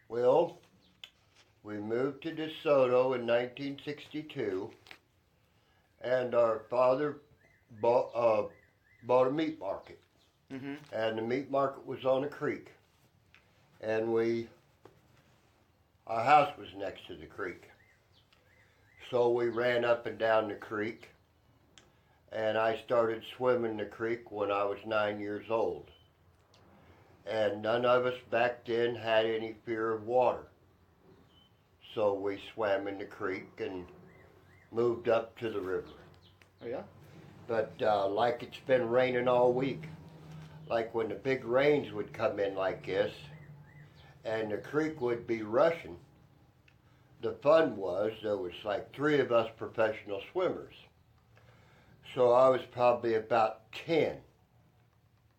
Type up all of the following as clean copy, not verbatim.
Well, we moved to DeSoto in 1962, and our father bought a meat market. Mm-hmm. And the meat market was on a creek. And our house was next to the creek. So we ran up and down the creek, and I started swimming the creek when I was 9 years old. And none of us back then had any fear of water. So we swam in the creek and moved up to the river. Oh yeah. But like it's been raining all week, like when the big rains would come in like this, and the creek would be rushing, the fun was there was like three of us professional swimmers. So I was probably about 10.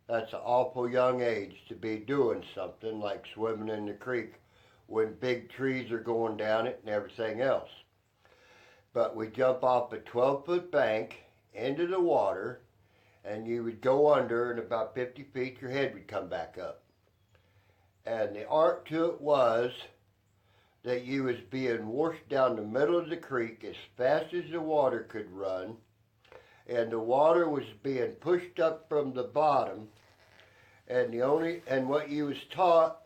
That's an awful young age to be doing something like swimming in the creek when big trees are going down it and everything else. But we jump off a 12-foot bank into the water, and you would go under, and about 50 feet your head would come back up. And the art to it was that you was being washed down the middle of the creek as fast as the water could run, and the water was being pushed up from the bottom, and what you was taught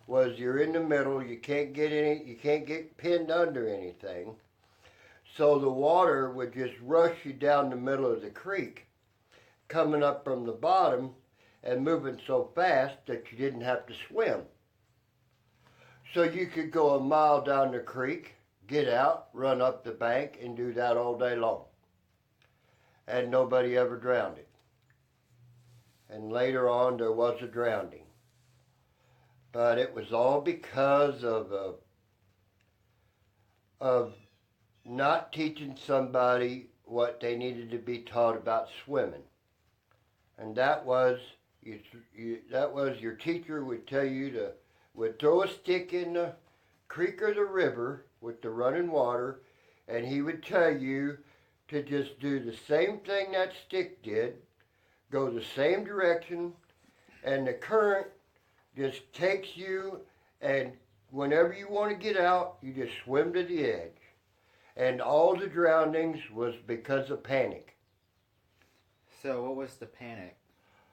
was you're in the middle, you can't get pinned under anything. So the water would just rush you down the middle of the creek, coming up from the bottom and moving so fast that you didn't have to swim. So you could go a mile down the creek, get out, run up the bank, and do that all day long. And nobody ever drowned it. And later on there was a drowning. But it was all because of not teaching somebody what they needed to be taught about swimming. And that was your teacher would tell you would throw a stick in the creek or the river with the running water, and he would tell you to just do the same thing that stick did, go the same direction, and the current just takes you, and whenever you want to get out, you just swim to the edge. And all the drownings was because of panic. So what was the panic?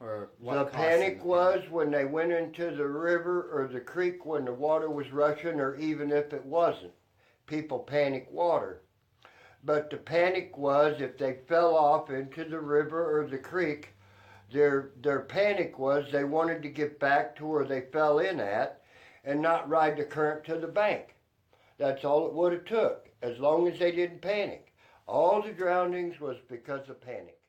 Or what The caused panic the was when they went into the river or the creek when the water was rushing, or even if it wasn't. People panic water. But the panic was if they fell off into the river or the creek, their panic was they wanted to get back to where they fell in at and not ride the current to the bank. That's all it would have took, as long as they didn't panic. All the drownings was because of panic.